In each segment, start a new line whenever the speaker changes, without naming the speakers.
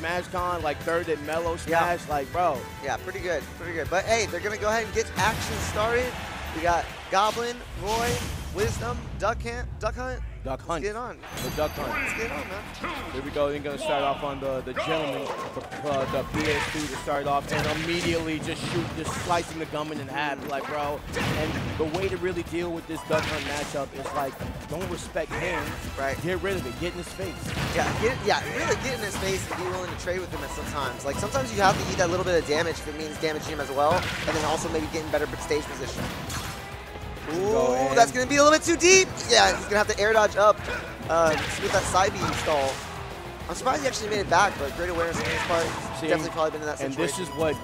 Smash Con, like third at Mellow Smash, like, bro.
Yeah, pretty good, pretty good. But hey, they're gonna go ahead and get action started. We got Goblin, Roy, Wisdom, Duck Hunt.
Duck Hunt.
Let's get on.
The Duck Hunt.
Let's get on, man.
Here we go. They're going to start off on the gentleman for the PS2 to start off and immediately just slicing the Goblin in half. Like, bro. And the way to really deal with this Duck Hunt matchup is like, don't respect him.
Right.
Get rid of it. Get in his face.
Yeah, really get in his face and be willing to trade with him at some times. Like, sometimes you have to eat that little bit of damage if it means damaging him as well, and then also maybe getting better stage position. Ooh, that's going to be a little bit too deep. Yeah, he's going to have to air dodge up with that side B stall. I'm surprised he actually made it back, but great awareness on his part. He's definitely probably been in that situation.
And this is what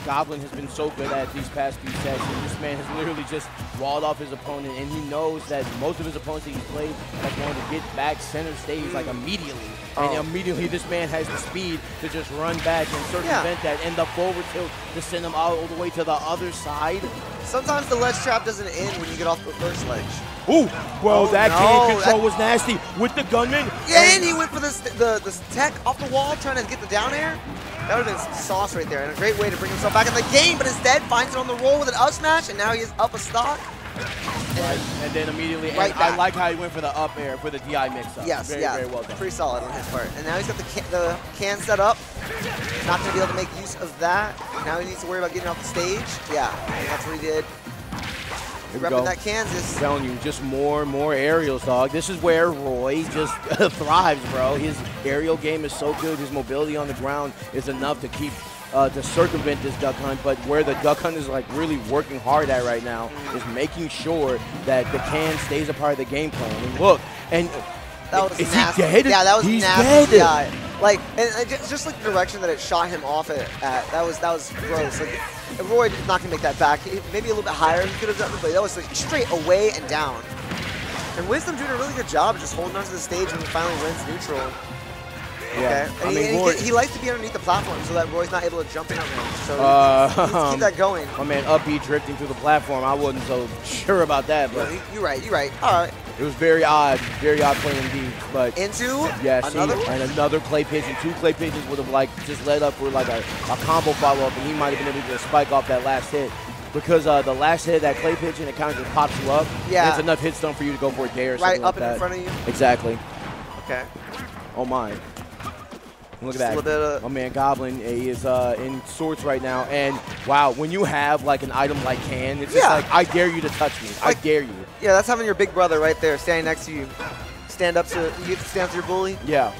Goblin has been so good at these past few sets. And this man has literally just walled off his opponent, and he knows that most of his opponents that he's played are going to get back center stage like immediately. And immediately this man has the speed to just run back and circumvent that, and the forward tilt to send him all the way to the other side.
Sometimes the ledge trap doesn't end when you get off the first ledge.
Ooh, well, that can control was nasty with the gunman.
Yeah, and he went for the tech off the wall trying to get the down air. That would have been sauce right there, and a great way to bring himself back in the game, but instead finds it on the roll with an up smash, and now he is up a stock.
Right, and then immediately, I like how he went for the up air for the DI mix-up.
Yes,
very well done.
Pretty solid on his part. And now he's got the can set up. Not going to be able to make use of that. Now he needs to worry about getting off the stage. Yeah, that's what he did. Repping that Kansas.
I'm telling you, just more and more aerials, dog. This is where Roy just thrives, bro. His aerial game is so good. His mobility on the ground is enough to keep to circumvent this Duck Hunt, but where the Duck Hunt is like really working hard at right now is making sure that the can stays a part of the game plan. And look, and
that was
is
nasty.
he dead?
Yeah, that was
He's
nasty.
dead.
Yeah, like and just like the direction that it shot him off at that was gross. Like Roy is not gonna make that back. Maybe a little bit higher he could have done it, but that was like straight away and down. And Wisdom doing a really good job of just holding onto the stage when he finally wins neutral.
Yeah,
okay. And he likes to be underneath the platform so that Roy's not able to jump in on him. So he needs to keep that going.
My man, up B drifting through the platform. I wasn't so sure about that, but
you're right. All right.
It was very odd play indeed. But
into
another one? And another clay pigeon. 2 clay pigeons would have like just led up for like a combo follow up, and he might have been able to spike off that last hit. Because the last hit of that clay pigeon, it kind of just pops you up.
Yeah.
It's enough hit stun for you to go for a dare or
right
something
up
like that.
in front of you.
Exactly.
Okay.
Oh my. Look at
just
that. My man Goblin, he is in sorts right now. And wow, when you have like an item like Can, it's just like, I dare you to touch me. Like, I dare you.
Yeah, that's having your big brother right there standing next to you. Stand up to, you get to stand up to your bully.
Yeah.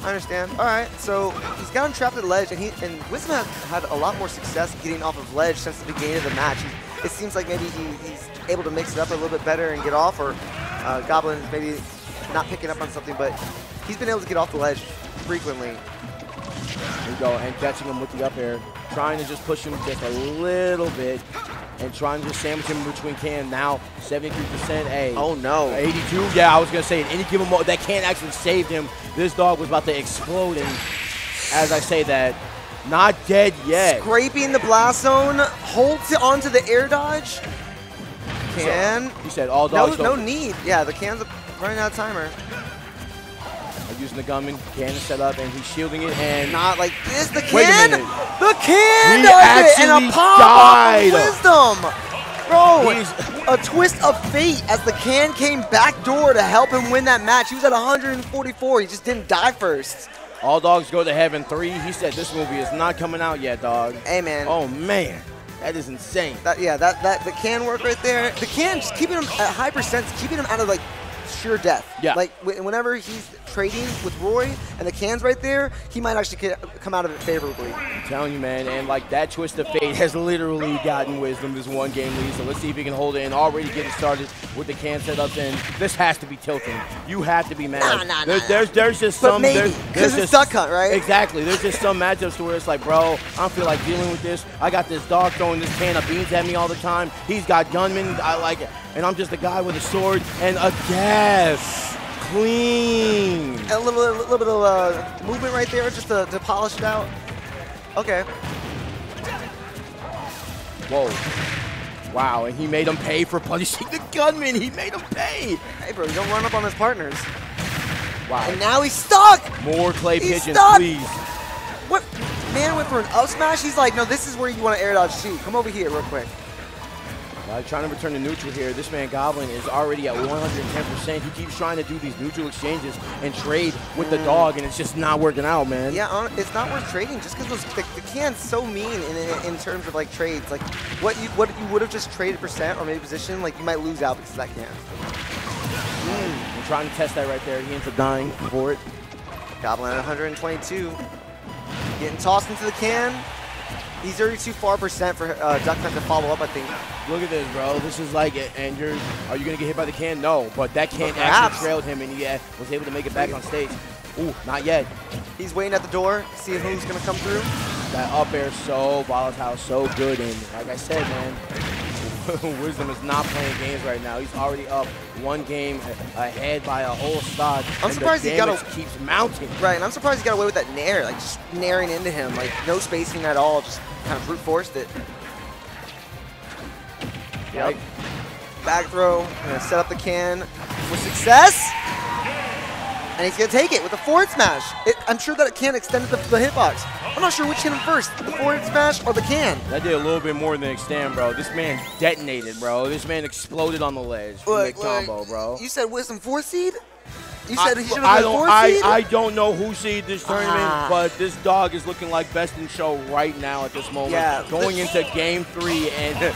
I understand. All right, so he's got him trapped at the ledge, and Wisdom has had a lot more success getting off of ledge since the beginning of the match. It seems like maybe he's able to mix it up a little bit better and get off, or Goblin is maybe not picking up on something, but he's been able to get off the ledge frequently.
There you go, and catching him with the up air, trying to just push him just a little bit, and trying to just sandwich him between Can. Now 73%. Hey.
Oh no.
82. Yeah, I was gonna say at any given moment that Can actually saved him. This dog was about to explode, and as I say that, not dead yet.
Scraping the blast zone, holds it onto the air dodge. Can.
So, he said all dogs.
No need. Yeah, the Can's running out of timer.
Using the gunman, Can is set up, and he's shielding it, and
not like this. The Can.
Wait a minute.
The Can
he
does it, and a pop
died.
Wisdom. Bro, a twist of fate as the Can came back door to help him win that match. He was at 144. He just didn't die first.
All dogs go to heaven 3. He said this movie is not coming out yet, dog.
Hey, man.
Oh, man. That is insane.
That the Can work right there. The Can just keeping him at high percents, keeping him out of like sure death.
Yeah.
Like whenever he's trading with Roy and the Can's right there, he might actually come out of it favorably.
I'm telling you, man, and like that twist of fate has literally gotten Wisdom this 1 game lead. So let's see if he can hold it and already getting started with the Can setups. And this has to be tilting. You have to be mad. There's just some.
Because it's Duck Hunt, right?
Exactly. There's just some matchups where it's like, bro, I don't feel like dealing with this. I got this dog throwing this can of beans at me all the time. He's got gunmen. I like it. And I'm just a guy with a sword and a gas. Clean.
And a little bit of movement right there just to polish it out. Okay.
Whoa. Wow, and he made him pay for punishing the gunman. He made him pay.
Hey, bro, don't run up on his partners.
Wow.
And now he's stuck.
More clay pigeons,
stuck.
please.
What? Man went for an up smash? He's like, no, this is where you want to air dodge too. Come over here real quick.
Trying to return to neutral here. This man Goblin is already at 110%. He keeps trying to do these neutral exchanges and trade with the dog, and it's just not working out, man.
Yeah, it's not worth trading just because the can's so mean in terms of like trades. Like what you would have just traded percent or maybe position, like you might lose out because of that can.
I'm trying to test that right there. He ends up dying for it.
Goblin at 122. Getting tossed into the can. He's already too far percent for Duck Hunt to follow up, I think.
Look at this, bro. This is like it. And are you going to get hit by the can? No. But that can actually trailed him, and he was able to make it back on stage. Ooh, not yet.
He's waiting at the door, seeing who's going to come through.
That up air so volatile, so good. And like I said, man, Wisdom is not playing games right now. He's already up one game ahead by a whole stock.
I'm surprised he
keeps mounting.
Right, and I'm surprised he got away with that nair, like just nairing into him, like no spacing at all, just kind of brute forced it. Yep. Back throw, gonna set up the can for success. And he's going to take it with a forward smash. I'm sure that it can extend the hitbox. I'm not sure which hit him first, the forward smash or the can.
That did a little bit more than extend, bro. This man detonated, bro. This man exploded on the ledge from the combo, bro.
You said Wisdom 4 seed? You said he should have been 4 seed?
I don't know who seed this tournament, but this dog is looking like best in show right now at this moment. Yeah, going into game 3, and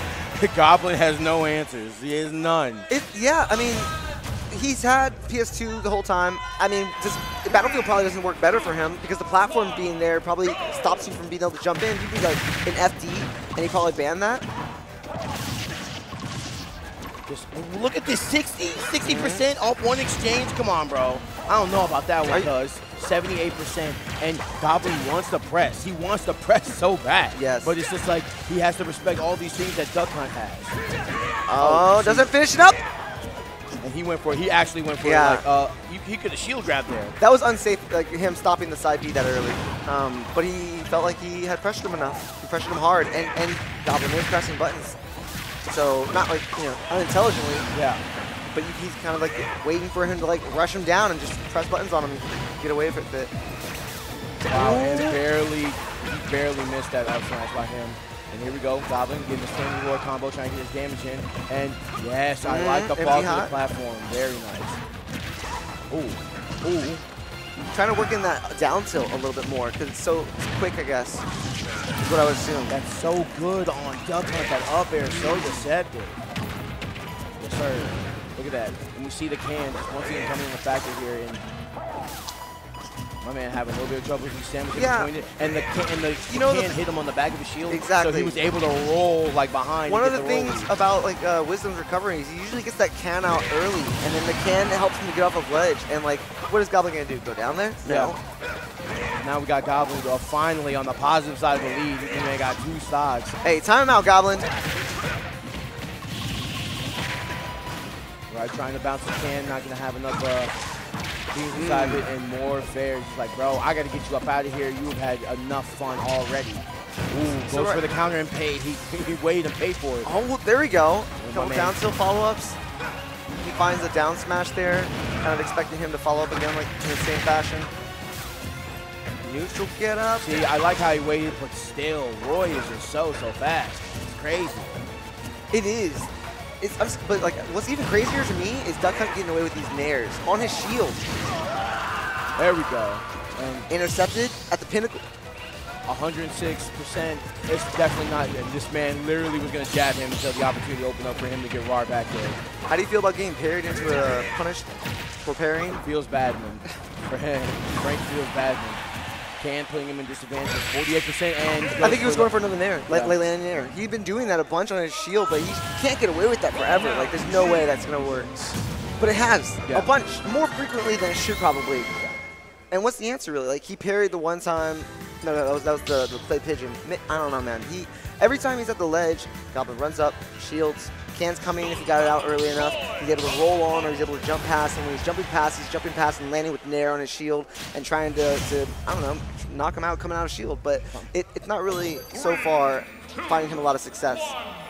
Goblin has no answers. He has none.
Yeah, I mean, he's had PS2 the whole time. I mean, Battlefield probably doesn't work better for him because the platform being there probably stops you from being able to jump in. You'd be like an FD, and he probably banned that.
Just look at this 60% off one exchange. Come on, bro. I don't know about that one, cuz 78%. And Goblin wants to press. He wants to press so bad.
Yes.
But it's just like he has to respect all these things that Duck Hunt has.
Oh, doesn't finish it up.
And he went for it. He actually went for it. Like, he could have shield grabbed there.
That was unsafe, like him stopping the side B that early. But he felt like he had pressured him enough. He pressured him hard, and Goblin is pressing buttons. So not like, you know, unintelligently.
Yeah.
But he's kind of like waiting for him to like rush him down and just press buttons on him and get away with it.
Wow, and he barely missed that up smash by him. And here we go, Goblin getting the standing roar combo, trying to get his damage in. And yes, I like the fall to the platform. Very nice. Ooh.
Trying to work in that down tilt a little bit more because it's so quick, I guess. Is what I would assume.
That's so good on Duck Hunt. That up air, so deceptive. Yes, sir. Look at that. And we see the can once again coming in the factor here. And my man having a little bit of trouble with his sandwich in between it. And the can hit him on the back of the shield.
Exactly.
So he was able to roll like behind.
One of the things about like Wisdom's recovery is he usually gets that can out early, and then the can helps him to get off of ledge. And like, what is Goblin gonna do? Go down there? No.
Now we got Goblin finally on the positive side of the lead. This man got 2 stocks.
Hey, time out, Goblin.
Right, trying to bounce the can, not gonna have enough teams inside of it and more fair. He's like, bro, I gotta get you up out of here. You have had enough fun already. Ooh, goes for the counter and paid. He waited and paid for it.
Oh, there we go. Couple down tilt follow-ups. He finds a down smash there. Kind of expecting him to follow up again like in the same fashion. Neutral get up.
See, I like how he waited, but still, Roy is just so fast. It's crazy.
It is. But like, what's even crazier to me is Duck Hunt getting away with these nairs on his shield.
There we go.
And intercepted at the pinnacle.
106%. It's definitely not. This man literally was going to jab him until the opportunity opened up for him to get RAR back there.
How do you feel about getting parried into a punish for parrying?
Feels bad, man. For him, Frank feels bad, man. Can putting him in disadvantage, 48%, and
I think he was going for another nair, landing nair. He'd been doing that a bunch on his shield, but he can't get away with that forever. Like, there's no way that's gonna work. But it has a bunch, more frequently than it should probably. And what's the answer really? Like, he parried the one time. No, that was the clay pigeon. I don't know, man. Every time he's at the ledge, Goblin runs up, shields. Can's coming if he got it out early enough. He's able to roll on or he's able to jump past. And when he's jumping past and landing with nair on his shield and trying to I don't know, knock him out coming out of shield. But it's not really, so far, finding him a lot of success.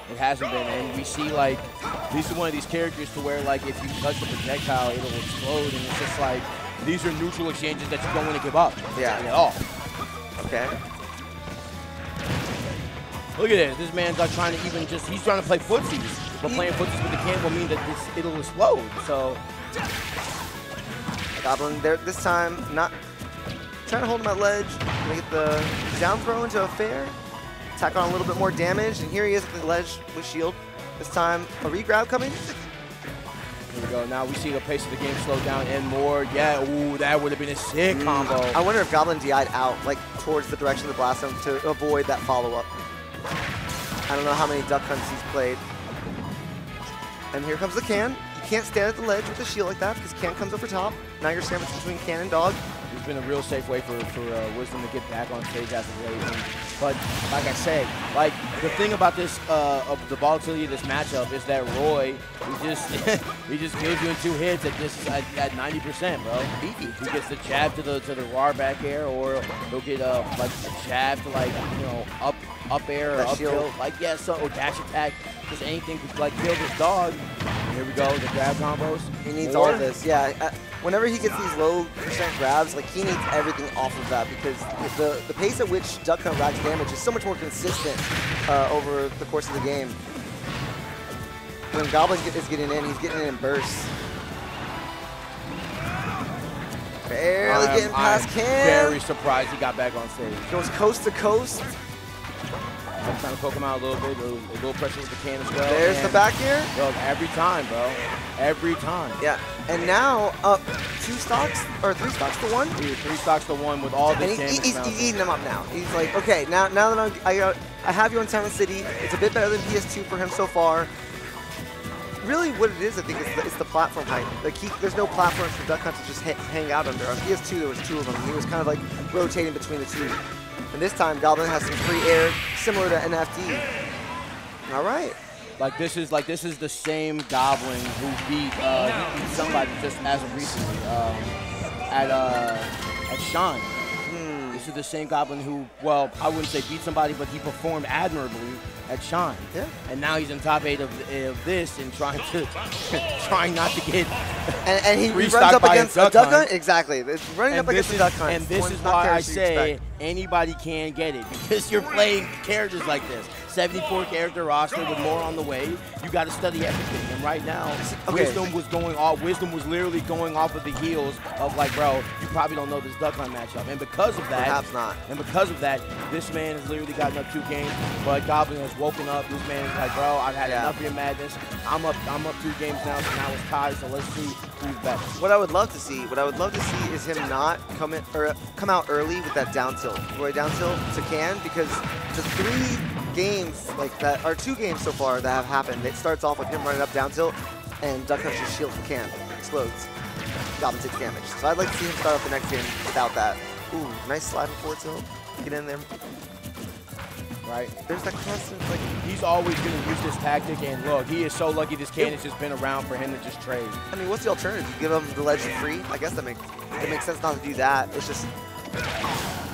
It hasn't been, and we see like, these are one of these characters to where like if you touch the projectile, it'll explode, and it's just like, these are neutral exchanges that you don't want to give up at all.
Okay.
Look at this. This man's like trying to even just, he's trying to play footsies. But playing footsies with the can will mean that it'll explode. So.
Goblin there this time, not trying to hold him at ledge. Gonna get the down throw into a fair. Tack on a little bit more damage. And here he is at the ledge with shield. This time, a re-grab coming.
Here we go. Now we see the pace of the game slow down and more. Yeah, ooh, that would have been a sick combo.
I wonder if Goblin DI'd out, like towards the direction of the blast zone to avoid that follow-up. I don't know how many duck hunts he's played. And here comes the can. You can't stand at the ledge with a shield like that because can comes over top. Now you're sandwiched between can and dog.
It's been a real safe way for Wisdom to get back on stage as of late. But like I said, like the thing about this of the volatility of this matchup is that Roy, he just kills you in 2 hits at 90%, bro. He gets the jab to the raw back air, or he'll get like a jab to, like, you know, up air or up tilt, like, yeah, so, or dash attack, just anything to like kill this dog. And here we go, the grab combos.
He needs all of this, yeah. Whenever he gets these low percent grabs, like, he needs everything off of that because the pace at which Duck Hunt racks damage is so much more consistent over the course of the game. When Goblin is getting in, he's getting in bursts. Barely getting past Cam.
Very surprised he got back on stage.
Goes coast to coast.
I'm trying to poke him out a little bit, a little pressure with the can as well.
There's the back air.
Bro, every time, bro. Every time.
Yeah, and now up 2 stocks, or 3 stocks to 1.
3 stocks to 1 with all this damage.
He's eating them up now. He's like, okay, now that I have you on Silent City, it's a bit better than PS2 for him so far. Really, what it is, I think, is the platform height. Like, there's no platforms for Duck Hunt to just hang out under. On PS2, there was 2 of them, and he was kind of like rotating between the 2. And this time, Goblin has some free air, similar to NFD. All right.
Like this is the same Goblin who beat somebody just as of recently at Sean. This is the same Goblin who, well, I wouldn't say beat somebody, but he performed admirably at Sean. Yeah. And now he's in top 8 of this and trying not to get
and he runs up against a duck hunt. Exactly. It's running up against a duck hunt.
And this is why I say anybody can get it, because you're playing characters like this. 74 character roster with more on the way. You got to study everything. And right now, Wisdom was literally going off of the heels of, like, bro, you probably don't know this Duck Hunt matchup. And because of that,
perhaps not. And
because of that, this man has literally gotten up 2 games. But Goblin has woken up. This man is like, bro, I've had enough of your madness. I'm up 2 games now, so now it's tied. So let's see who's better.
What I would love to see, is him not come out early with that down tilt, Roy down tilt to can, because the 3 games like that, or 2 games so far that have happened, it starts off with him running up down tilt, and Duck Hunt just shields the can, explodes. Goblin takes damage. So I'd like to see him start off the next game without that. Ooh, nice slide forward tilt. Get in there.
Right.
There's that constant, like,
he's always going to use this tactic, and look, he is so lucky this can has just been around for him to just trade.
I mean, what's the alternative? You give him the ledge for free? I guess it makes sense not to do that. It's just,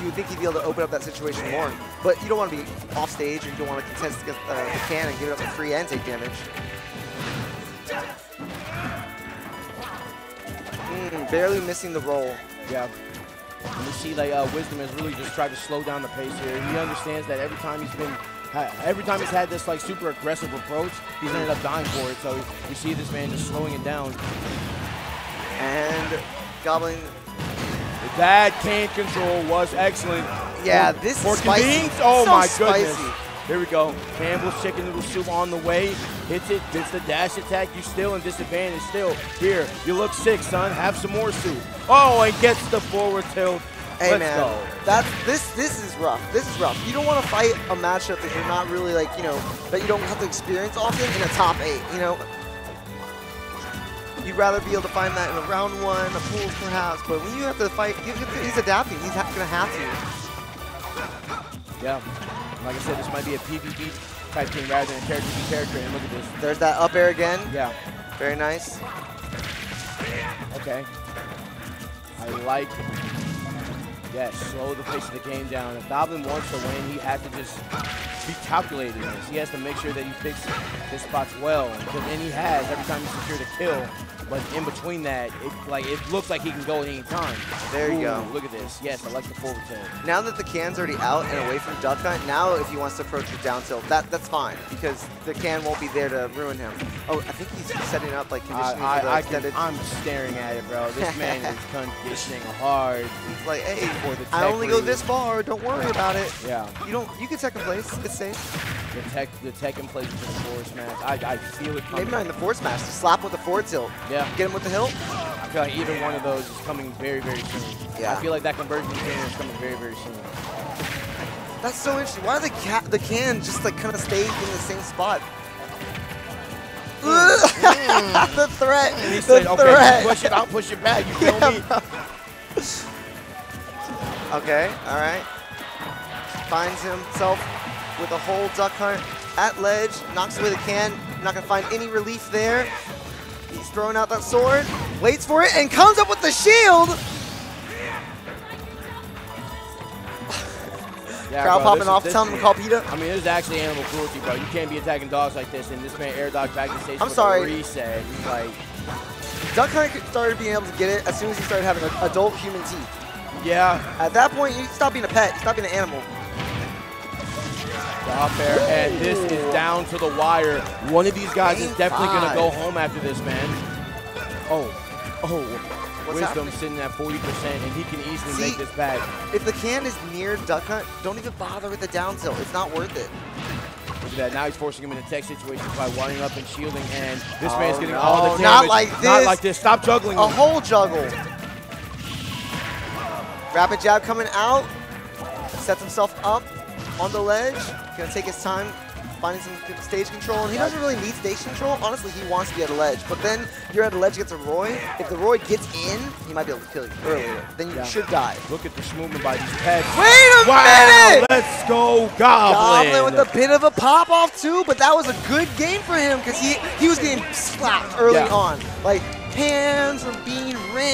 you would think he'd be able to open up that situation more. But you don't want to be off stage, or you don't want to contest against the can and give it up for free and take damage. Barely missing the roll.
Yeah. And you see, like, Wisdom has really just tried to slow down the pace here. He understands that every time he's had this, like, super aggressive approach, he's ended up dying for it. So you see this man just slowing it down.
And Goblin.
That can control was excellent.
Yeah, this is spicy.
Oh,
so
my
spicy.
goodness. Here we go. Campbell's chicken noodle soup on the way. Hits it, gets the dash attack. You still in disadvantage. Still here. You look sick, son. Have some more soup. Oh, and gets the forward tilt.
Hey, Let's go. This is rough. This is rough. You don't want to fight a matchup that you're not really, like, you know, that you don't have to experience often in a top 8. You know, you'd rather be able to find that in a round 1, a pools perhaps. But when you have to fight, he's adapting. He's going to have
to. Yeah. Like I said, this might be a PvP type thing rather than a character to character. And look at this.
There's that up air again.
Yeah.
Very nice.
Okay. I like it. Yes, slow the pace of the game down. If Goblin wants to win, he has to just be calculated in this. He has to make sure that he picks his spots well. And he has, every time he secures a kill, But in between that, it looks like he can go at any time.
There you go.
Look at this. Yes, I like the forward tilt.
Now that the can's already out and away from duck hunt, now if he wants to approach the down tilt, that's fine because the can won't be there to ruin him. Oh, I think he's setting up like conditioning for the extended.
I'm staring at it, bro. This man is conditioning hard.
He's like, hey,
for the
I only go this far. Don't worry about it.
Yeah.
You can second place. It's safe.
The tech in place with the forward smash. I feel it coming.
Maybe not in the forward smash. Just slap with the forward tilt.
Yeah.
Get him with the hilt.
I feel like either one of those is coming very, very soon.
Yeah.
I feel like that conversion container is coming very, very soon.
That's so interesting. Why do the can just like kind of stay in the same spot? The threat.
And he said, okay, push it, I'll push it back. You feel me?
Okay, all right. Finds himself with a whole duck hunt at ledge, knocks away the can. Not gonna find any relief there. He's throwing out that sword, waits for it, and comes up with the shield.
Yeah,
crowd popping off, telling him to call PETA.
I mean, this is actually animal cruelty, bro. You can't be attacking dogs like this, and this man air dog back to stage.
I'm sorry.
Reset. He's like,
duck hunt started being able to get it as soon as he started having adult human teeth.
yeah.
At that point, you stop being a pet, stop being an animal.
Off air, and this is down to the wire. One of these guys is definitely going to go home after this, man.
What's
Wisdom
happening?
sitting at 40%, and he can easily make this back.
If the can is near duck hunt, don't even bother with the down tilt. It's not worth it.
Look at that. Now he's forcing him into tech situations by winding up and shielding, and this man's getting all the damage.
Not like this.
Not like this. Stop juggling
A
him.
whole juggle. Rapid jab coming out. Sets himself up on the ledge. Gonna take his time finding some good stage control. And he doesn't really need stage control. Honestly, he wants to be at a ledge. But then you're at a ledge against a Roy. If the Roy gets in, he might be able to kill you earlier. Then you should die.
Look at this movement by these pets.
Wait a minute!
Let's go, Goblin.
Goblin with a bit of a pop-off too, but that was a good game for him because he was getting slapped early on. Like, hands were being ran.